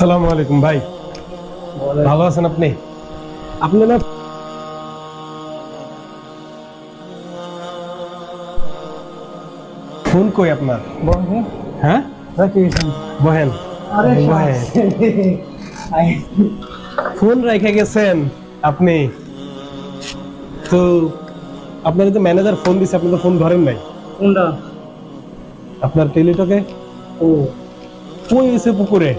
আসসালামু আলাইকুম ভাই, ভালো আছেন আপনি? আপনি না ফোন কই আপনার? হ্যাঁ বহেন ফোন রেখে গেছেন আপনি তো। আপনার যে ম্যানেজার ফোন দিছে আপনি তো ফোন ধরেন নাই। কোনটা? আপনার টেলিটকে। ও কই এসে পুকুরে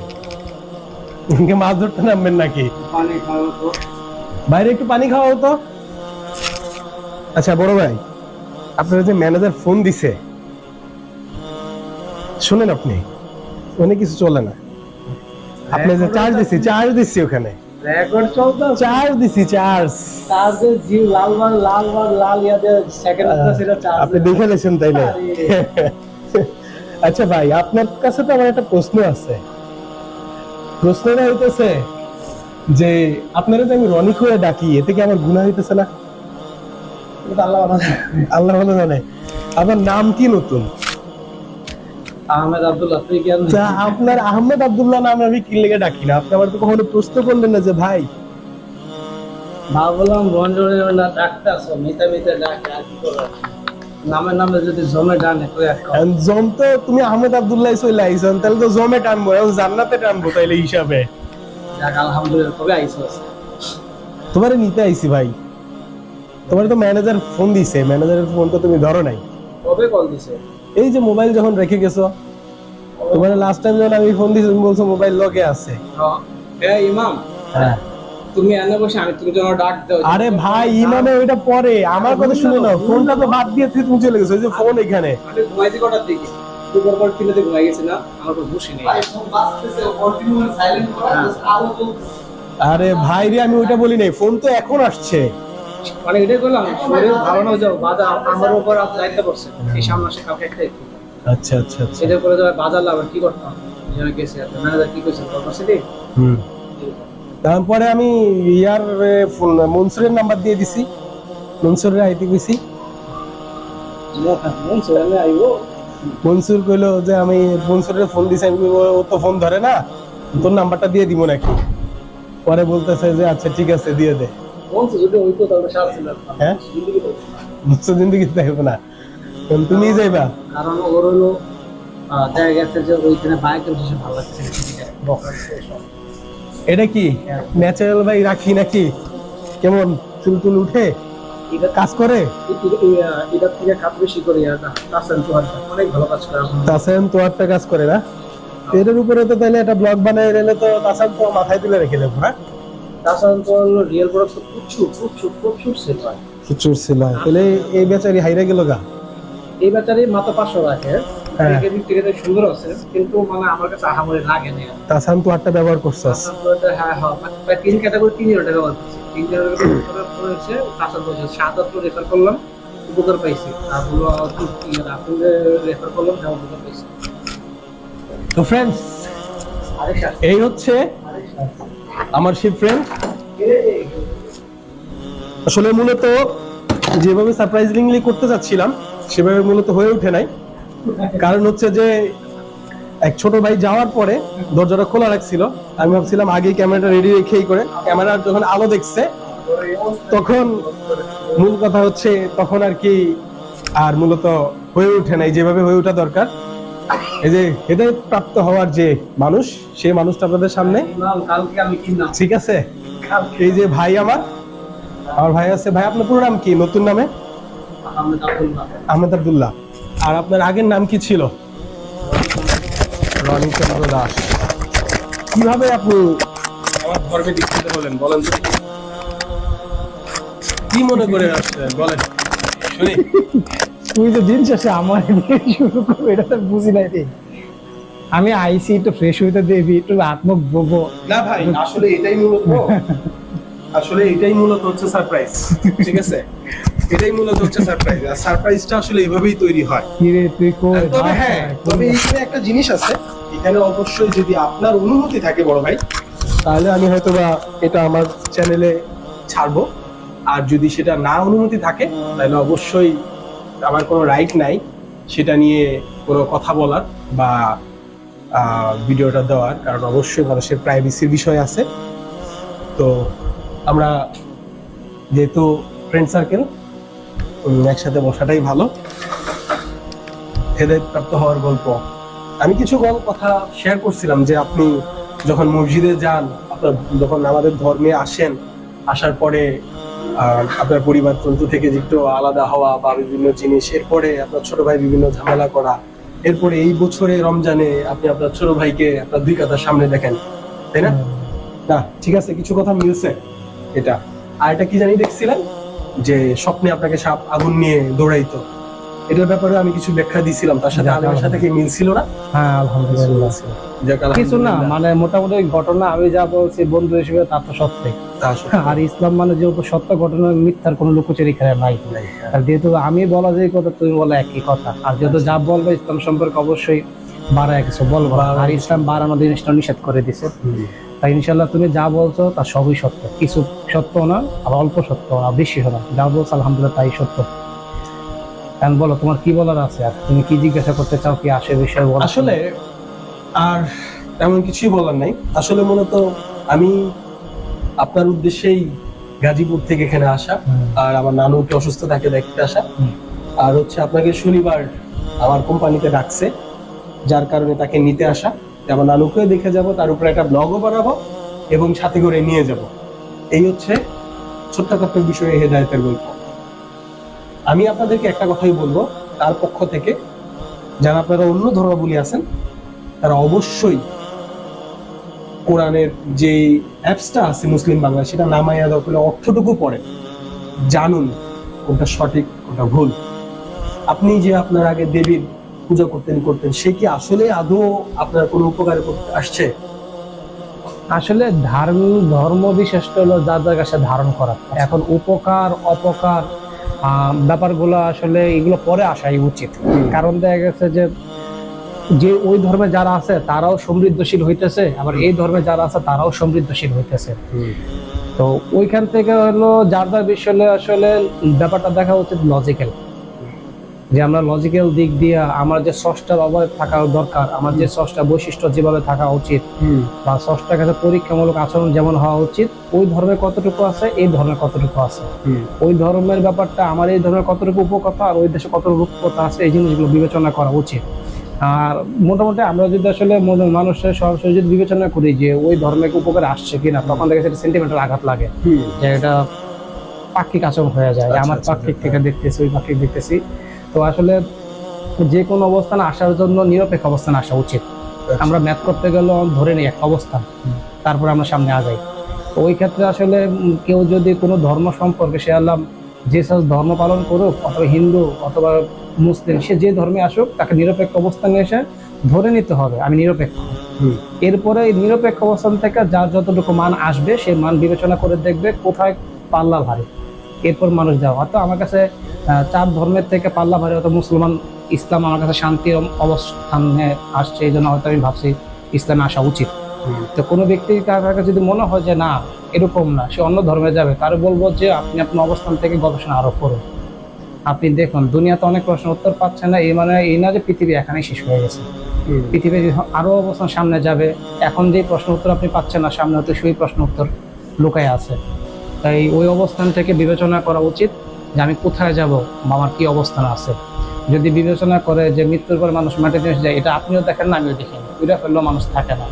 মাছ ধরতে নামবেন নাকি? পানি খাওয়া তো। বাইরে একটু পানি খাওয়া হতো। আচ্ছা বড় ভাই, আপনার যে ম্যানেজার ফোন দিছে শুনেন, আপনি অনেক কিছু চলে না। আপনি যে চার্জ দিছি ওখানে রেকর্ড চলতো। চার্জ দিছি চার্জ চার্জে জিও লাল ইয়াতে সেকেন্ড সেটা চার্জ আপনি দেখে লেছেন তাইলে। আচ্ছা ভাই, আপনার কাছে তো আমার একটা প্রশ্ন আছে। প্রশ্নটা হইতেছে যে আপনারা যে আমি রনি করে ডাকি, এতে কি আমার গুনাহ হইতেছে না? আল্লাহ ভালো জানে। আপনার নাম কি নতুন? আহমেদ আব্দুল্লাহ। তুই কেন? আপনার আহমেদ আব্দুল্লাহ নাম আমি কি লেগে ডাকি না? আপনি আমার তো কখনো প্রশ্ন করলেন না যে ভাই ভাবলাম বন্ধুরে না ডাক্তার সব মিতা ডাকে আর কি করে। নামে যদি জমে ডানে তুই এক কর। জম তো তুমি আহমেদ আব্দুল্লাহ চলে আইছেন, তাহলে তো জমে টানবো, এখন জান্নাতে টানবো তাইলে হিসাবে। যাক আলহামদুলিল্লাহ, কবে আইছস? তোমারে নিতে আইছি ভাই। তোমার তো ম্যানেজার ফোন দিছে, ম্যানেজারের ফোন তো তুমি ধরো নাই। কবে কল দিছে? এই যে মোবাইল যখন রেখে গেছো, তোমার লাস্ট টাইম যখন আমি ফোন দিছি তুমি বলছো মোবাইল লকে আছে। হ্যাঁ ইমাম, হ্যাঁ তুমি এনে বসে আমি তুমি যেন ডাক দাও। আরে ভাই ইমামে ওইটা পরে, আমার কথা শুনে নাও। ফোনটা তো বাদ দিয়ে তুমি চলে গেছো, ওই যে ফোন এখানে। আমি ঘুমাইছি কটার দিকে? দুপুর পর কিনেতে ঘুমাই গেছি না, আমার তো বসি নেই। ফোন বাজতেছে কন্টিনিউ সাইলেন্ট করা আলো জ্বলতেছে। আরে ভাই রে, আমি ওইটা বলি নাই, ফোন তো এখন আসছে। মানে এটাই বললাম শরীর ভালো না যাও বাজার আমার উপর দায়িত্ব পড়ছে। এই সামনে আসে কাউকে একটা আচ্ছা আচ্ছা আচ্ছা। এটা করে যাবে বাজার লাভ কি করতাম যেন গেছে ম্যানেজার কি কইছে কর্মসূচি। তারপরে আমি ইয়ার মনসুরের নাম্বার দিয়ে দিছি, মনসুরের আইতে গেছি। মনসুর কইলো যে আমি মনসুরের ফোন দিছি, আমি ও তো ফোন ধরে না, তোর নাম্বারটা দিয়ে দিব নাকি? পরে বলতেছে যে আচ্ছা ঠিক আছে দিয়ে দে। হ্যাঁ জিন্দগি দেখবো না, তুমি যাইবা। কারণ ওর হলো দেখা গেছে যে ওইখানে বাইকের বেশি ভালো লাগছে। এটা কি ন্যাচারাল ভাই রাখি নাকি? কেমন চুল টুল উঠে কাজ করে? এটা থেকে কাজ বেশি করি অনেক ভালো কাজ করে। তাসান তো একটা কাজ করে না, এটার উপরে তো তাহলে একটা ব্লগ বানায় রেলে তো তাসান তো মাথায় তুলে রেখে দেবো। হ্যাঁ তাছাড়া তো রিয়েল প্রোডাক্ট প্রচুর সেল হয়। প্রচুর সেল হয়। তাহলে এই বেচারি হাইরা গেল গা। এই বেচারি মাত্র 500 রাখে। সুন্দর আছে কিন্তু মানে আমার কাছে আহামরি লাগে না। তাসান তো একটা ব্যবহার করছস? হ্যাঁ হ্যাঁ, তিন ক্যাটাগরি 3 টাকা ব্যবহার করছি। 3 ক্যাটাগরি করেছে তাছাড়া বলছে 7 রেফার করলাম, উপকার পাইছি। আর হলো আপনি রেফার করলাম, উপকার পাইছি। তো ফ্রেন্ডস, এই হচ্ছে আমার সেই ফ্রেন্ড। আসলে মূলত যেভাবে সারপ্রাইজিংলি করতে চাচ্ছিলাম সেভাবে মূলত হয়ে ওঠে নাই। কারণ হচ্ছে যে এক ছোট ভাই যাওয়ার পরে দরজাটা খোলা রাখছিল, আমি ভাবছিলাম আগেই ক্যামেরাটা রেডি রেখেই করে, ক্যামেরার যখন আলো দেখছে তখন মূল কথা হচ্ছে তখন আর কি আর মূলত হয়ে ওঠে নাই যেভাবে হয়ে ওঠা দরকার। এই যে হেদায়েত প্রাপ্ত হওয়ার যে মানুষ, সেই মানুষটা আপনাদের সামনে। ঠিক আছে, এই যে ভাই আমার ভাই আছে। ভাই আপনার পুরো নাম কি নতুন নামে? আহমেদ আব্দুল্লাহ। আর আপনার আগের নাম কি ছিল? রনি চন্দ্র দাস। কিভাবে আপনি আমার ধর্মে দীক্ষিত হলেন বলেন তো? কি মনে করে আসছেন বলেন শুনি। তুই তো দিন শেষে আমার শুরু করবো, এটা তো বুঝি নাই রে। আমি আইসি একটু ফ্রেশ হইতে দেবি, একটু আত্মক বলবো না ভাই। আসলে এটাই মূলত হচ্ছে সারপ্রাইজ। ঠিক আছে, এটাই মূলত হচ্ছে সারপ্রাইজ। আর সারপ্রাইজটা আসলে এইভাবেই তৈরি হয়। কি রে তুই কই? তবে হ্যাঁ, তবে এখানে একটা জিনিস আছে, এখানে অবশ্যই যদি আপনার অনুমতি থাকে বড় ভাই, তাহলে আমি হয়তোবা এটা আমার চ্যানেলে ছাড়বো। আর যদি সেটা না অনুমতি থাকে তাহলে অবশ্যই আমার কোনো রাইট নাই সেটা নিয়ে কোনো কথা বলার বা ভিডিওটা দেওয়ার, কারণ অবশ্যই মানুষের প্রাইভেসির বিষয় আছে। তো আমরা যেহেতু ফ্রেন্ড সার্কেল, একসাথে বসাটাই ভালো। হেদায়েতপ্রাপ্ত হওয়ার গল্প, আমি কিছু কথা শেয়ার করছিলাম যে আপনি যখন মসজিদে যান, আপনার যখন আমাদের ধর্মে আসেন, আসার পরে আপনার পরিবারতন্ত্র থেকে একটু আলাদা হওয়া বা বিভিন্ন জিনিস, এরপরে আপনার ছোট ভাই বিভিন্ন ঝামেলা করা, এরপরে এই বছরে রমজানে আপনি আপনার ছোট ভাইকে আপনার 2 কাতার সামনে দেখেন, তাই না? না, ঠিক আছে, কিছু কথা মিলছে এটা। আর এটা কি জানি দেখছিলেন যে স্বপ্নে আপনাকে সাপ আগুন নিয়ে দৌড়াইতো, এটার ব্যাপারে আমি কিছু ব্যাখ্যা দিয়েছিলাম, তার সাথে আলেমের সাথে কি মিল ছিল না? হ্যাঁ আলহামদুলিল্লাহ, কিছু না, মানে মোটামুটি ঘটনা আমি যা বলছি বন্ধু হিসেবে তা তো সত্যি। আর ইসলাম মানে যেহেতু সত্য ঘটনা, মিথ্যার কোনো লুকোচুরি এখানে নাই। আর যেহেতু আমি বলা যে কথা, তুমি বলা একই কথা। আর যেহেতু যা বলবে ইসলাম সম্পর্কে অবশ্যই বাড়ায় কিছু বলবো, আর ইসলাম বাড়ানো জিনিসটা নিষেধ করে দিছে। তাই ইনশাল্লাহ তুমি যা বলছো তা সবই সত্য, কিছু সত্য না, আর অল্প সত্য না, বেশি না, যা বলছো আলহামদুলিল্লাহ তাই সত্য। এখন বলো তোমার কি বলার আছে, আর তুমি কি জিজ্ঞাসা করতে চাও, কি আসে বিষয়ে বলো। আসলে আর তেমন কিছুই বলার নাই। আসলে মূলত আমি আপনার উদ্দেশ্যেই গাজীপুর থেকে এখানে আসা, আর আমার নানুকে অসুস্থ থাকে দেখতে আসা, আর হচ্ছে আপনাকে শনিবার আমার কোম্পানিতে ডাকছে, যার কারণে তাকে নিতে আসা। আমার নানুকে দেখে যাব, তার উপরে একটা ব্লগও বানাবো এবং সাথে করে নিয়ে যাব। এই হচ্ছে ছোট্টখাটো বিষয়ে হেদায়েতের গল্প। আমি আপনাদেরকে একটা কথাই বলবো, তার পক্ষ থেকে যারা আপনারা অন্য ধর্মাবলী আছেন, তারা অবশ্যই কোরআনের যে অ্যাপসটা আছে মুসলিম বাংলা, সেটা নামাইয়া দেওয়া করে অর্থটুকু পড়ে জানুন কোনটা সঠিক কোনটা ভুল। আপনি যে আপনার আগে দেবীর পূজা করতেন, সে কি আসলে আদৌ আপনার কোনো উপকার করতে আসছে? আসলে ধর্ম বিশেষটা হলো যার যার কাছে ধারণ করা। এখন উপকার অপকার ব্যাপারগুলো আসলে এগুলো পরে আসাই উচিত। কারণ দেখা গেছে যে ওই ধর্মে যারা আছে তারাও সমৃদ্ধশীল হইতেছে, আবার এই ধর্মে যারা আছে তারাও সমৃদ্ধশীল হইতেছে। তো ওইখান থেকে হলো যার যার বিষয়ে আসলে ব্যাপারটা দেখা উচিত লজিক্যাল, যে আমরা লজিক্যাল দিক দিয়ে আমার যে স্রষ্টার অবয়ব থাকা দরকার, আমার যে স্রষ্টা বৈশিষ্ট্য যেভাবে থাকা উচিত, বা স্রষ্টার কাছে পরীক্ষামূলক আচরণ যেমন হওয়া উচিত, ওই ধর্মে কতটুকু আছে, এই ধর্মে কতটুকু আছে, ওই ধর্মের ব্যাপারটা আমার এই ধর্মের কতটুকু উপকথা আর ওই দেশে কতটুকু উপকথা আছে, এই জিনিসগুলো বিবেচনা করা উচিত। আর মোটামুটি আমরা যদি আসলে মানুষের সরাসরি যদি বিবেচনা করি যে ওই ধর্মের উপকার আসছে কিনা, তখন দেখে সেটা সেন্টিমেন্টাল আঘাত লাগে, যে এটা পাক্ষিক আচরণ হয়ে যায়, আমার পাক্ষিক থেকে দেখতেছি ওই পাক্ষিক দেখতেছি। তো আসলে যে কোনো অবস্থান আসার জন্য নিরপেক্ষ অবস্থান আসা উচিত। আমরা ম্যাথ করতে গেলে ধরে নিই একটা অবস্থান, তারপরে আমরা সামনে আগাই। তো ওই ক্ষেত্রে আসলে কেউ যদি কোনো ধর্ম সম্পর্কে, সে আল্লাহ যে সব ধর্ম পালন করুক, অথবা হিন্দু অথবা মুসলিম, সে যে ধর্মে আসুক, তাকে নিরপেক্ষ অবস্থানে এসে ধরে নিতে হবে আমি নিরপেক্ষ। এরপরে এই নিরপেক্ষ অবস্থান থেকে যার যতটুকু মান আসবে সে মান বিবেচনা করে দেখবে কোথায় পাল্লা ভারী, এরপর মানুষ যাওয়া। অর্থাৎ আমার কাছে 4 ধর্মের থেকে পাল্লা ভারী, হয়তো মুসলমান ইসলাম আমার কাছে শান্তির অবস্থানে আসছে, এই জন্য হয়তো আমি ভাবছি ইসলামে আসা উচিত। তো কোনো ব্যক্তির কাছে যদি মনে হয় যে না এরকম না, সে অন্য ধর্মে যাবে, তার বলবো যে আপনি আপনার অবস্থান থেকে গবেষণা আরোপ করুন। আপনি দেখুন দুনিয়াতে অনেক প্রশ্ন উত্তর পাচ্ছে না, এই মানে এই না যে পৃথিবী এখানেই শেষ হয়ে গেছে, পৃথিবীর আরো অবস্থান সামনে যাবে। এখন যে প্রশ্ন উত্তর আপনি পাচ্ছেন না, সামনে হয়তো সেই প্রশ্ন উত্তর লুকায় আছে। তাই ওই অবস্থান থেকে বিবেচনা করা উচিত যে আমি কোথায় যাব বা আমার কি অবস্থান আছে। যদি বিবেচনা করে যে মৃত্যুর পর মানুষ মাটিতে যায়, এটা আপনিও দেখেন না আমিও দেখি না, ওইটা ফেললেও মানুষ থাকে না।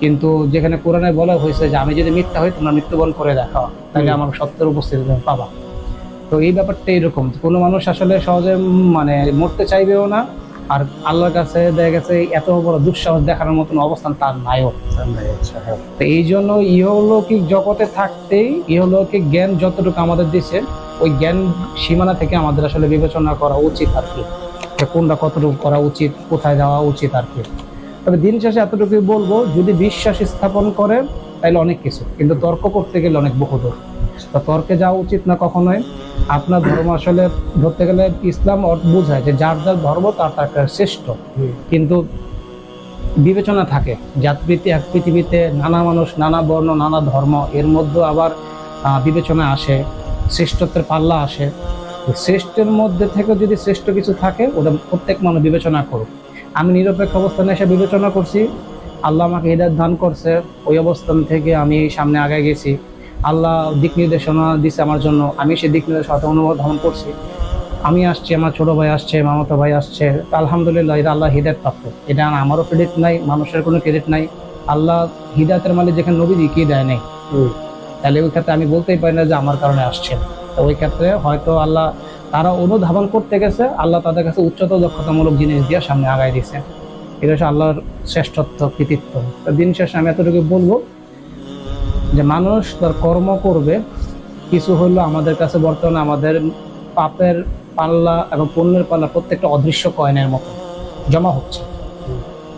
কিন্তু যেখানে কোরআনে বলা হয়েছে যে আমি যদি মিথ্যা হই তোমরা মৃত্যুবরণ করে দেখাও, তাহলে আমার সত্যের উপস্থিতি পাবা। তো এই ব্যাপারটা এরকম, কোনো মানুষ আসলে সহজে মানে মরতে চাইবেও না, আর আল্লাহর কাছে দেখা গেছে এত বড় দুঃসাহস দেখানোর মতন অবস্থান তার নাইও। তো এই জন্য ইহলৌকিক জগতে থাকতেই ইহলৌকিক জ্ঞান যতটুকু আমাদের দিচ্ছে, ওই জ্ঞান সীমানা থেকে আমাদের আসলে বিবেচনা করা উচিত আর কি, কোনটা কতটুকু করা উচিত, কোথায় যাওয়া উচিত আর কি। তবে দিন শেষে এতটুকুই বলবো, যদি বিশ্বাস স্থাপন করে তাহলে অনেক কিছু, কিন্তু তর্ক করতে গেলে অনেক বহুদূর। তো তর্কে যাওয়া উচিত না কখনোই। আপনার ধর্ম আসলে ধরতে গেলে ইসলাম বোঝায় যে যার যার ধর্ম তার তার শ্রেষ্ঠ, কিন্তু বিবেচনা থাকে জাতভিত্তিক এক পৃথিবীতে নানা মানুষ, নানা বর্ণ, নানা ধর্ম, এর মধ্যে আবার বিবেচনা আসে, শ্রেষ্ঠত্বের পাল্লা আসে। শ্রেষ্ঠের মধ্যে থেকে যদি শ্রেষ্ঠ কিছু থাকে ওটা প্রত্যেক মানুষ বিবেচনা করুক। আমি নিরপেক্ষ অবস্থানে এসে বিবেচনা করছি, আল্লাহ আমাকে হিদায়াত দান করছে, ওই অবস্থান থেকে আমি সামনে আগে গেছি। আল্লাহ দিক নির্দেশনা দিচ্ছে আমার জন্য, আমি সেই দিক নির্দেশনা অনুধাবন করছি। আমি আসছি, আমার ছোট ভাই আসছে, মামাতো ভাই আসছে, আলহামদুলিল্লাহ এটা আল্লাহ হিদায়াত প্রাপ্ত। এটা আমারও ক্রেডিট নাই, মানুষের কোনো ক্রেডিট নাই। আল্লাহ হিদায়াতের মালিক যেখানে নবী দেখিয়ে দেয় নাই, তাহলে ওই ক্ষেত্রে আমি বলতেই পারি না যে আমার কারণে আসছে। তো ওই ক্ষেত্রে হয়তো আল্লাহ তারা অনুধাবন করতে গেছে, আল্লাহ তাদের কাছে উচ্চতর দক্ষতামূলক জিনিস দিয়ে সামনে আগায় দিয়েছে। এটা হচ্ছে আল্লাহর শ্রেষ্ঠত্ব, কৃতিত্ব। তো দিন শেষে আমি এতটুকু বলবো যে মানুষ তার কর্ম করবে, কিছু হলো আমাদের কাছে বর্তমানে আমাদের পাপের পাল্লা এবং পুণ্যের পাল্লা প্রত্যেকটা অদৃশ্য কয়েনের মতো জমা হচ্ছে।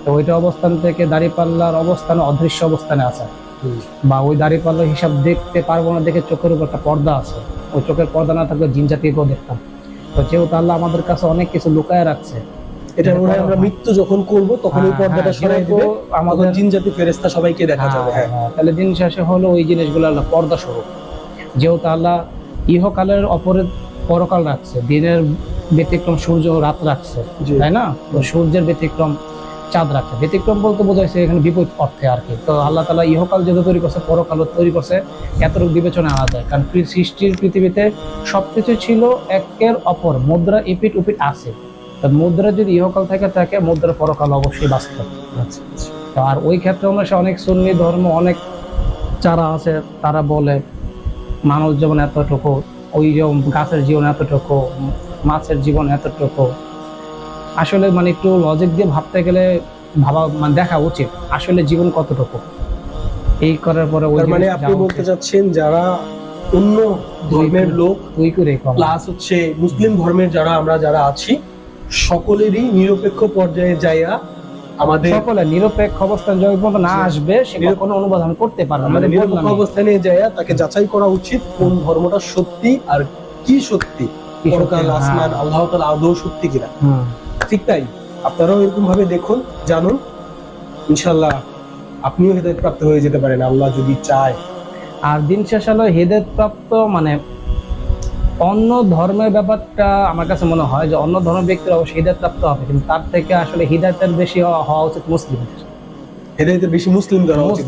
তো ওইটা অবস্থান থেকে দাঁড়িপাল্লার অবস্থানে অদৃশ্য অবস্থানে আছে, বা ওই দাঁড়িপাল্লার হিসাব দেখতে পারবো না দেখে চোখের উপর একটা পর্দা আছে, ওই চোখের পর্দা না থাকলে জিন জাতিকেও দেখতাম। তো যেহেতু আল্লাহ আমাদের কাছে অনেক কিছু লুকায় রাখছে, এটা মনে হয় আমরা মৃত্যু যখন করব তখন ওই পর্দাটা সরাই দিবে, আমাদের জিন জাতি ফেরেশতা সবাইকে দেখা যাবে। হ্যাঁ, তাহলে দিন শেষে হলো ওই জিনিসগুলো আল্লাহ পর্দা স্বরূপ। যেহেতু আল্লাহ ইহকালের অপরে পরকাল রাখছে, দিনের ব্যতিক্রম সূর্য রাত রাখছে, তাই না? তো সূর্যের ব্যতিক্রম চাঁদ রাখছে। ব্যতিক্রম বলতে বোঝাইছে এখানে বিপরীত অর্থে আর কি। তো আল্লাহ তাআলা ইহকাল যেহেতু তৈরি করছে, পরকালও তৈরি করছে, এতটুকু বিবেচনা আনা যায়। কারণ সৃষ্টির পৃথিবীতে সবকিছু ছিল একের অপর, মুদ্রা ইপিট উপিট আছে। তো মুদ্রা যদি ইহকাল থেকে থাকে, মুদ্রা পরকাল অবশ্যই বাস্তব। তো আর ওই ক্ষেত্রে অনুসারে অনেক সুন্নি ধর্ম, অনেক যারা আছে তারা বলে মানুষ জীবন এতটুকু, ওই যে গাছের জীবন এতটুকু, মাছের জীবন এতটুকু। আসলে মানে একটু লজিক দিয়ে ভাবতে গেলে মানে দেখা উচিত আসলে জীবন কতটুকু। এই করার পরে মানে আপনি বলতে চাচ্ছেন যারা অন্য ধর্মের লোক ওই করে প্লাস হচ্ছে মুসলিম ধর্মের যারা আছি, সকলেরই নিরপেক্ষ পর্যায়ে যাইয়া আমাদের সকলে নিরপেক্ষ অবস্থান যখন না আসবে সে কোনো অনুবাদ করতে পারবে না। আমাদের নিরপেক্ষ অবস্থানে যাইয়া তাকে যাচাই করা উচিত কোন ধর্মটা সত্যি আর কি সত্যি, পরকাল, আসমান, আল্লাহ তাআলা আদৌ সত্যি কিনা। ঠিক তাই, আপনারাও এরকম ভাবে দেখুন, জানুন, ইনশাআল্লাহ আপনিও হিদায়াত প্রাপ্ত হয়ে যেতে পারেন আল্লাহ যদি চায়। আর দিন শেষ হলো হিদায়াত প্রাপ্ত মানে অন্য ধর্মের ব্যাপারটা আমার কাছে মনে হয় যে অন্য ধর্মের ব্যক্তির অবশ্যই হিদায়াত প্রাপ্ত হবে, কিন্তু তার থেকে আসলে হিদায়াতের বেশি হওয়া উচিত মুসলিমদের। হিদায়াতের বেশি মুসলিমদের হওয়া উচিত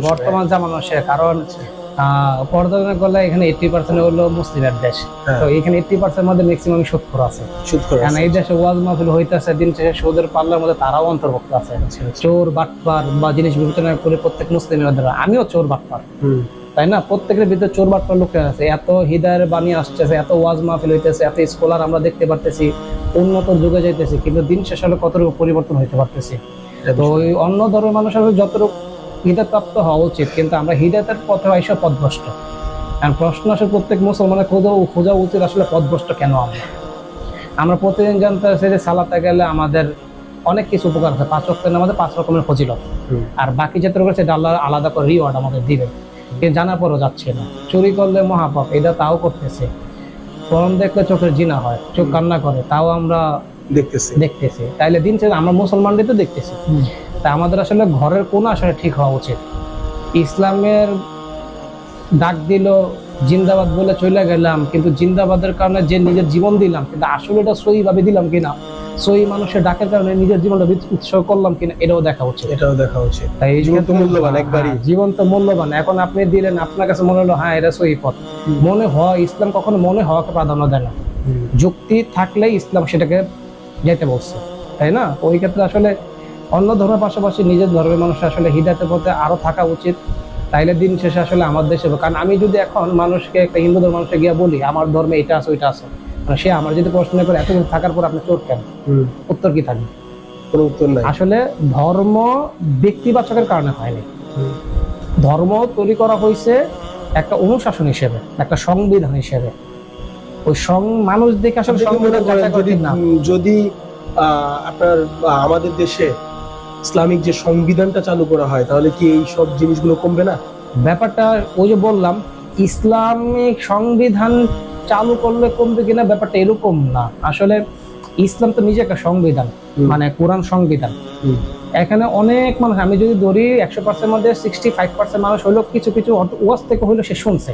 বর্তমান জামানো সে। কারণ পর্যটন করলে এখানে 80% হলো মুসলিমের দেশ। তো এখানে 80% মধ্যে ম্যাক্সিমাম সুদখোর আছে। কারণ এই দেশে ওয়াজ মাহফিল হইতেছে, দিন শেষে সুদের পাল্লার মধ্যে তারাও অন্তর্ভুক্ত আছে। চোর বাটপার বা জিনিস বিবেচনা করে প্রত্যেক মুসলিমের মধ্যে আমিও চোর বাটপার, তাই না? প্রত্যেকের ভিতরে চোর বাটপার লোক আছে। এত হৃদয়ের বাণী আসতেছে, এত ওয়াজ মাহফিল হইতেছে, এত স্কলার আমরা দেখতে পারতেছি, উন্নত যুগে যাইতেছি, কিন্তু দিন শেষ হলে কতটুকু পরিবর্তন হইতে পারতেছি। তো ওই অন্য ধর্মের মানুষের যতটুকু হিদায়াত প্রাপ্ত হওয়া উচিত, কিন্তু আমরা হিদায়াতের পথে এসব পথভ্রষ্ট। আর প্রশ্ন আসলে প্রত্যেক মুসলমানের খোঁজা উচিত আসলে পথভ্রষ্ট কেন আমরা প্রতিদিন জানতে চাই যে সালাতে গেলে আমাদের অনেক কিছু উপকার আছে, 5 ওয়াক্তের নামাজে 5 রকমের ফজিলত, আর বাকি যেটা রয়েছে আল্লাহ আলাদা করে রিওয়ার্ড আমাদের দিবেন, কিন্তু জানার পরও যাচ্ছে না। চুরি করলে মহাপাপ, এটা তাও করতেছে। পরম দেখলে চোখের জিনা হয়, চোখ কান্না করে, তাও আমরা দেখতেছি। তাইলে দিন শেষে আমরা মুসলমানদের তো দেখতেছি। তা আমাদের আসলে ঘরের কোন আসলে ঠিক হওয়া উচিত। ইসলামের ডাক দিল, জিন্দাবাদ বলে চলে গেলাম, কিন্তু জিন্দাবাদের কারণে যে নিজের জীবন দিলাম, কিন্তু আসলে এটা সহি ভাবে দিলাম কিনা, সহি মানুষের ডাকের কারণে নিজের জীবনটা উৎসর্গ করলাম কিনা, এটাও দেখা উচিত। তাই এই জীবন তো মূল্যবান, একবারই জীবন তো মূল্যবান। এখন আপনি দিলেন, আপনার কাছে মনে হলো হ্যাঁ এটা সহি পথ, মনে হয় ইসলাম কখনো মনে হওয়াকে প্রাধান্য দেয় না। যুক্তি থাকলে ইসলাম সেটাকে যেতে বলছে, তাই না? ওই ক্ষেত্রে আসলে অন্য ধর্মের পাশাপাশি নিজের ধর্মের মানুষ আসলে হিদায়াতের পথে আরো থাকা উচিত। তাইলে দিন শেষে আসলে আমার দেশে, কারণ আমি যদি এখন মানুষকে, একটা হিন্দু ধর্মের মানুষকে গিয়ে বলি আমার ধর্মে এটা আছে ওইটা আছে, মানে সে আমার যদি প্রশ্ন করে এতদিন থাকার পর আপনি চোর কেন, উত্তর কি থাকবে? কোনো উত্তর নাই। আসলে ধর্ম ব্যক্তিবাচকের কারণে হয়নি, ধর্ম তৈরি করা হয়েছে একটা অনুশাসন হিসেবে, একটা সংবিধান হিসেবে। ওই মানুষ দেখে আসলে যদি আপনার আমাদের দেশে ইসলামিক যে সংবিধানটা চালু করা হয়, তাহলে কি এই সব জিনিসগুলো কমবে না? ব্যাপারটা ওই যে বললাম, ইসলামিক সংবিধান চালু করলে কমবে কিনা, ব্যাপারটা এরকম না। আসলে ইসলাম তো নিজে একটা সংবিধান, মানে কোরআন সংবিধান। এখানে অনেক মানুষ, আমি যদি ধরি 100% মধ্যে 65% মানুষ হইলো কিছু কিছু ওয়াজ থেকে হইলো সে শুনছে,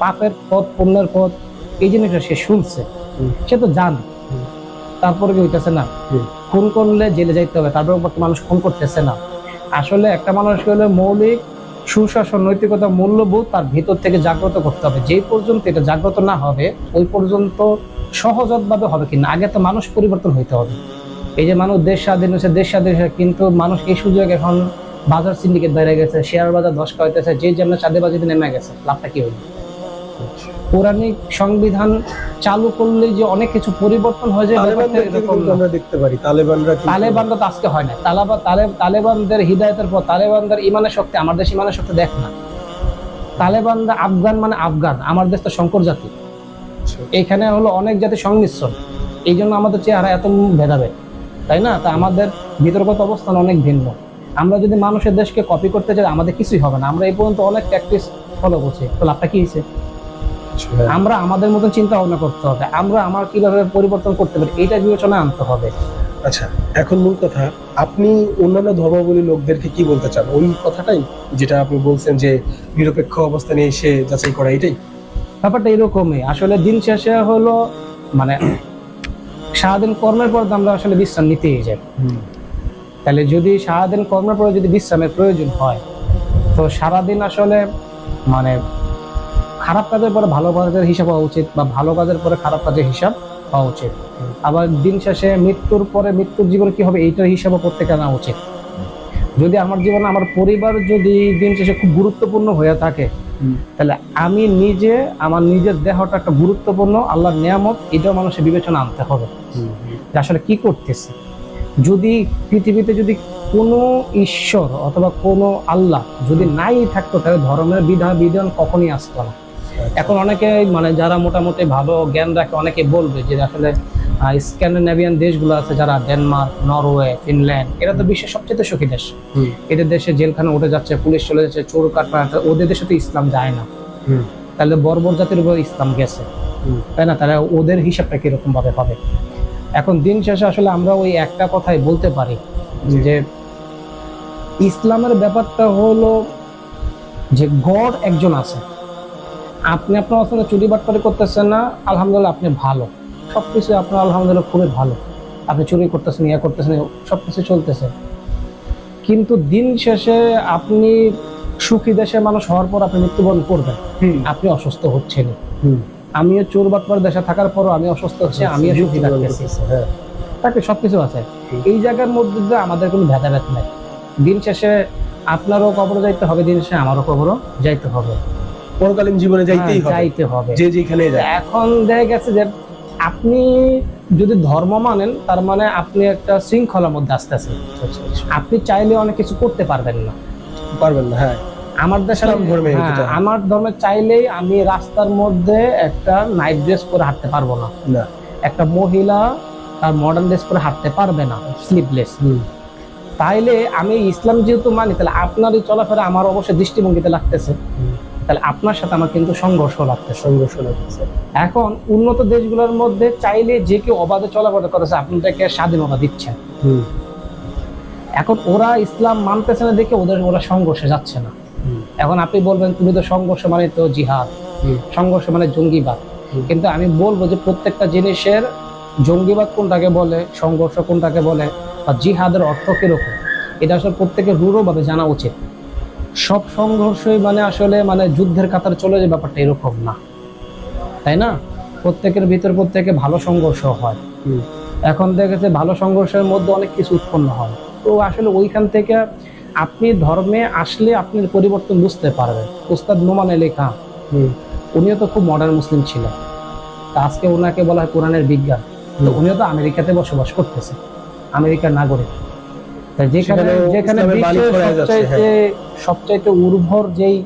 পাপের পথ পুণ্যের পথ এই জিনিসটা সে শুনছে, সে তো জানে, তারপরে কি হইতেছে না খুন করলে জেলে যাইতে হবে, তারপর মানুষ খুন করতেছে না। আসলে একটা মানুষকে হলে মৌলিক সুশাসন, নৈতিকতা, মূল্যবোধ তার ভিতর থেকে জাগ্রত করতে হবে। যেই পর্যন্ত এটা জাগ্রত না হবে ওই পর্যন্ত সহজাতভাবে হবে কিনা, আগে তো মানুষ পরিবর্তন হইতে হবে। এই যে মানুষ দেশ স্বাধীন হয়েছে, দেশ স্বাধীন হয়েছে, কিন্তু মানুষ এই সুযোগ এখন বাজার সিন্ডিকেট বেড়ে গেছে, শেয়ার বাজার ধস খাইতেছে, যে যেমন চাঁদেবাজিতে নেমে গেছে, লাভটা কি হইল? পৌরাণিক সংবিধান চালু করলে যে অনেক কিছু পরিবর্তন হয়ে যায়, আমরা দেখতে পারি তালেবানরা তো আজকে হয় না। তালেবানদের হিদায়তের পর তালেবানদের ইমানের শক্তি, আমার দেশ ইমানের শক্তি দেখ না। তালেবানরা আফগান মানে আফগান, আমার দেশ তো শঙ্কর জাতি, এখানে হলো অনেক জাতি সংমিশ্রণ, এই জন্য আমাদের চেহারা এত ভেদাভেদ, তাই না? তা আমাদের বিতর্কত অবস্থান অনেক ভিন্ন। আমরা যদি মানুষের দেশকে কপি করতে চাই আমাদের কিছুই হবে না। আমরা এই পর্যন্ত অনেক প্র্যাকটিস ফলো করছি, তো লাভটা কি হয়েছে? আমরা আমাদের মতন চিন্তা ভাবনা করতে হবে, আমরা আমার কিভাবে পরিবর্তন করতে পারি এইটা বিবেচনা আনতে হবে। আচ্ছা, এখন মূল কথা, আপনি অন্যান্য ধর্মাবলী লোকদেরকে কি বলতে চান? ওই কথাটাই যেটা আপনি বলছেন যে নিরপেক্ষ অবস্থানে এসে যাচাই করা, এটাই ব্যাপারটা এরকমই। আসলে দিন শেষে হলো মানে সারাদিন কর্মের পর আমরা আসলে বিশ্রাম নিতেই যাই। তাহলে যদি সারাদিন কর্মের পরে যদি বিশ্রামের প্রয়োজন হয়, তো সারাদিন আসলে মানে খারাপ কাজের পরে ভালো কাজের হিসাব হওয়া উচিত, বা ভালো কাজের পরে খারাপ কাজের হিসাব হওয়া উচিত। আবার দিন শেষে মৃত্যুর পরে মৃত্যুর জীবনে কি হবে এইটার হিসাবও প্রত্যেকে আনা উচিত। যদি আমার জীবনে আমার পরিবার যদি দিন শেষে খুব গুরুত্বপূর্ণ হয়ে থাকে, তাহলে আমি নিজে আমার নিজের দেহটা একটা গুরুত্বপূর্ণ আল্লাহর নিয়ামত, এটাও মানুষের বিবেচনা আনতে হবে যে আসলে কি করতেছে। যদি পৃথিবীতে যদি কোনো ঈশ্বর অথবা কোনো আল্লাহ যদি নাই থাকতো, তাহলে ধর্মের বিধান কখনই আসতো না। এখন অনেকে মানে যারা মোটামুটি ভালো জ্ঞান রাখে অনেকে বলবে যে আসলে স্ক্যান্ডিনেভিয়ান দেশগুলো আছে, যারা ডেনমার্ক, নরওয়ে, ফিনল্যান্ড, এরা তো বিশ্বের সবচেয়ে সুখী দেশ। এদের দেশে জেলখানা উঠে যাচ্ছে, পুলিশ চলে যাচ্ছে, চোর কাটপাড়া, ওদের দেশে তো ইসলাম যায় না। তাহলে বর্বর জাতির উপর ইসলাম গেছে, তাই না? তাহলে ওদের হিসাবটা কিরকম ভাবে হবে? এখন দিন শেষে আসলে আমরা ওই একটা কথাই বলতে পারি যে ইসলামের ব্যাপারটা হলো যে গড একজন আছে। আপনি আপনার আসলে চুরি বাটপারি করতেছেন না, আলহামদুলিল্লাহ আপনি ভালো, সবকিছু আপনার আলহামদুলিল্লাহ খুবই ভালো, আপনি চুরি করতেছেন, ইয়া করতেছেন, সবকিছু চলতেছে। কিন্তু দিন শেষে আপনি সুখী দেশের মানুষ হওয়ার পর আপনি মৃত্যুবরণ করবেন, আপনি অসুস্থ হচ্ছেন। আমিও চোর বাটপার দেশে থাকার পরও আমি অসুস্থ হচ্ছে, আমিও সুখী থাকতেছি, তাকে সবকিছু আছে। এই জায়গার মধ্যে আমাদের কোনো ভেদাভেদ নাই। দিন শেষে আপনারও কবরও যাইতে হবে, দিন শেষে আমারও কবরও যাইতে হবে, পরকালীন জীবনে যাইতে হবে যে যেখানে যায়। এখন দেখা গেছে যে আপনি যদি ধর্ম মানেন, তার মানে আপনি একটা শৃঙ্খলার মধ্যে আসতেছেন। আপনি চাইলে অনেক কিছু করতে পারবেন না। হ্যাঁ, আমার দেশের আমার ধর্মে চাইলেই আমি রাস্তার মধ্যে একটা নাইট ড্রেস পরে হাঁটতে পারবো না, একটা মহিলা তার মডার্ন ড্রেস পরে হাঁটতে পারবে না, স্লিভলেস। তাইলে আমি ইসলাম যেহেতু মানি, তাহলে আপনার এই চলাফেরা আমার অবশ্যই দৃষ্টিভঙ্গিতে লাগতেছে, তাহলে আপনার সাথে আমার কিন্তু সংঘর্ষ লাগতেছে। এখন উন্নত দেশগুলোর মধ্যে চাইলে যে কেউ অবাধে চলাফেরা করেছে, আপনাদেরকে স্বাধীনতা দিচ্ছে। এখন ওরা ইসলাম মানতেছে না দেখে ওরা সংঘর্ষে যাচ্ছে না। এখন আপনি বলবেন তুমি তো সংঘর্ষ মানে তো জিহাদ, সংঘর্ষ মানে জঙ্গিবাদ, কিন্তু আমি বলবো যে প্রত্যেকটা জিনিসের জঙ্গিবাদ কোনটাকে বলে, সংঘর্ষ কোনটাকে বলে, বা জিহাদের অর্থ কিরকম, এটা আসলে প্রত্যেকের রূঢ়ভাবে জানা উচিত। সব সংঘর্ষই মানে আসলে মানে যুদ্ধের কাতারে চলে যায়, ব্যাপারটা এরকম না, তাই না? প্রত্যেকের ভিতর প্রত্যেকে ভালো সংঘর্ষ হয়। এখন দেখেছে ভালো সংঘর্ষের মধ্যে অনেক কিছু উৎপন্ন হয়। তো আসলে ওইখান থেকে আপনি ধর্মে আসলে আপনি পরিবর্তন বুঝতে পারবেন। উস্তাদ নোমান আলী খান, উনিও তো খুব মডার্ন মুসলিম ছিলেন, আজকে ওনাকে বলা হয় কোরআনের বিজ্ঞান। তো উনিও তো আমেরিকাতে বসবাস করতেছে, আমেরিকার নাগরিক। যেখানে যেখানে সবচাইতে উর্বর যেই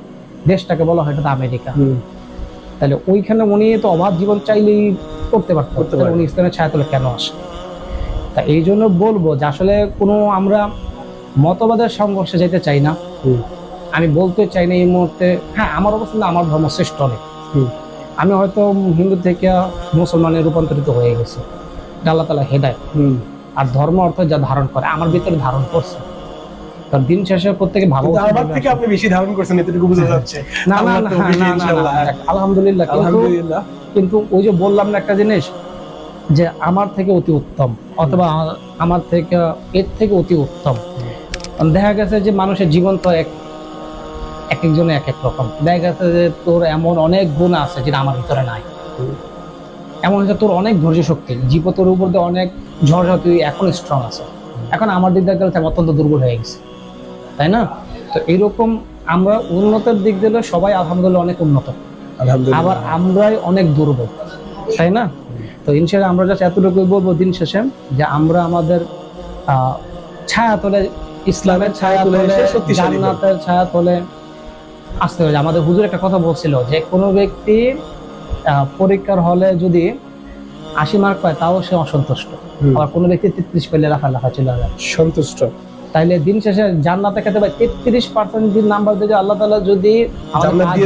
দেশটাকে বলা হয় এটা তো আমেরিকা। তাহলে ওইখানে উনি তো অবাধ জীবন চাইলেই করতে পারতেন, উনি ইসলামের ছায়াতলে কেন আসে? তা এই জন্য বলবো যে আসলে কোনো আমরা মতবাদের সংঘর্ষে যেতে চাই না। আমি বলতে চাই না এই মুহূর্তে, হ্যাঁ আমার অবস্থা আমার ধর্ম শ্রেষ্ঠ অনেক, আমি হয়তো হিন্দু থেকে মুসলমানে রূপান্তরিত হয়ে গেছি, আল্লাহ তাআলা হেদায়েত। আর ধর্ম অর্থ যা ধারণ করে আমার ভিতরে ধারণ করছে, তার দিন শেষে প্রত্যেকে ভালো। আমার থেকে আপনি বেশি ধারণ করছেন, এতটুকু বোঝা যাচ্ছে। না না না, আলহামদুলিল্লাহ। কিন্তু ওই যে বললাম না একটা জিনিস, যে আমার থেকে অতি উত্তম অথবা আমার থেকে এর থেকে অতি উত্তম। দেখা গেছে যে মানুষের জীবন তো এক একজনের এক এক রকম। দেখা গেছে যে তোর এমন অনেক গুণ আছে যেটা আমার ভিতরে নাই। এমন হচ্ছে তোর অনেক ধৈর্য শক্তি, জীব তোর উপর দিয়ে অনেক ঝড়, তুই এখন স্ট্রং আছে, এখন আমার দিক দিয়ে গেলে অত্যন্ত দুর্বল হয়ে গেছে, তাই না? তো এইরকম আমরা উন্নতের দিক দিলে সবাই আলহামদুলিল্লাহ অনেক উন্নত, আবার আমরাই অনেক দুর্বল, তাই না? তো ইনশাআল্লাহ আমরা জাস্ট এতটুকু বলবো দিন শেষে যে আমরা আমাদের ছায়া তলে, ইসলামের ছায়া তলে, জান্নাতের ছায়া তলে আসতে হবে। আমাদের হুজুর একটা কথা বলছিল যে কোনো ব্যক্তি পরীক্ষার হলে যদি 80 মার্ক পায় তাও সে অসন্তুষ্ট, আবার কোনো ব্যক্তি 33 পেলে লাফা চলে যায় সন্তুষ্ট। তাইলে দিন শেষে জান্নাতে খেতে পাই 33% যদি নাম্বার দিয়ে আল্লাহ তাআলা যদি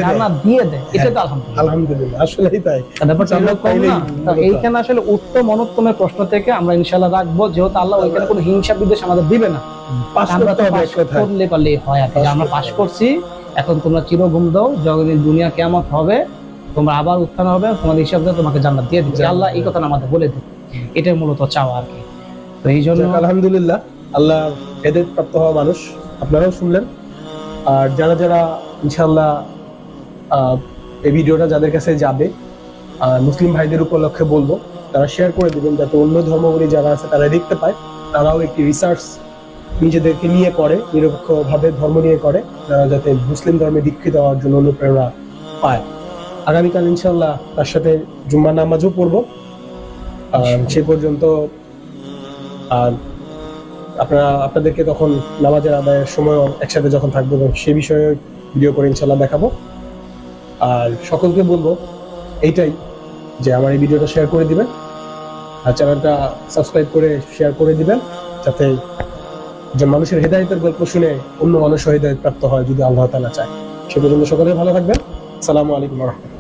জান্নাত দিয়ে দেয়, এটা তো আলহামদুলিল্লাহ, আসলেই তাই। ব্যাপারটা এরকম না? তো এইখানে আসলে উত্তম অনুত্তমের প্রশ্ন থেকে আমরা ইনশাআল্লাহ রাখবো, যেহেতু আল্লাহ ওইখানে কোনো হিংসা বিদ্বেষ আমাদের দিবে না, আমরা তো পাস করলে পারলেই হয় আর কি। আমরা পাস করছি, এখন তোমরা চির ঘুম দাও, যখন দুনিয়া কিয়ামত হবে তোমরা আবার উত্থান হবে, তোমাদের হিসাব দিয়ে তোমাকে জান্নাত দিয়ে দিচ্ছে। আল্লাহ এই কথা আমাদের বলে দিবে, এটাই মূলত চাওয়া আর কি। তো এই জন্য আলহামদুলিল্লাহ, আল্লাহ হেদায়েত প্রাপ্ত হওয়া মানুষ আপনারাও শুনলেন। আর যারা যারা ইনশাআল্লাহ এই ভিডিওটা যাদের কাছে যাবে, মুসলিম ভাইদের উপলক্ষে বলবো তারা শেয়ার করে দিবেন, যাতে অন্য ধর্মগুলি যারা আছে তারা দেখতে পায়, তারাও একটি রিসার্চ নিজেদেরকে নিয়ে করে, নিরপেক্ষভাবে ধর্ম নিয়ে করে, তারা যাতে মুসলিম ধর্মে দীক্ষিত হওয়ার জন্য অনুপ্রেরণা পায়। আগামীকাল ইনশাআল্লাহ তার সাথে জুম্মার নামাজও পড়বো। সে পর্যন্ত আপনাদেরকে তখন নামাজের আদায়ের সময় একসাথে যখন থাকবো সে বিষয়ে ভিডিও করে ইনশাআল্লাহ দেখাবো। আর সকলকে বলবো এইটাই যে আমার এই ভিডিওটা শেয়ার করে দিবেন, আর চ্যানেলটা সাবস্ক্রাইব করে শেয়ার করে দিবেন, যাতে যে মানুষের হেদায়েতের গল্প শুনে অন্য মানুষও হেদায়েত প্রাপ্ত হয় যদি আল্লাহ তাআলা চায়। সে পর্যন্ত সকলে ভালো থাকবেন। আসসালামু আলাইকুম ওয়া রাহমাতুল্লাহ।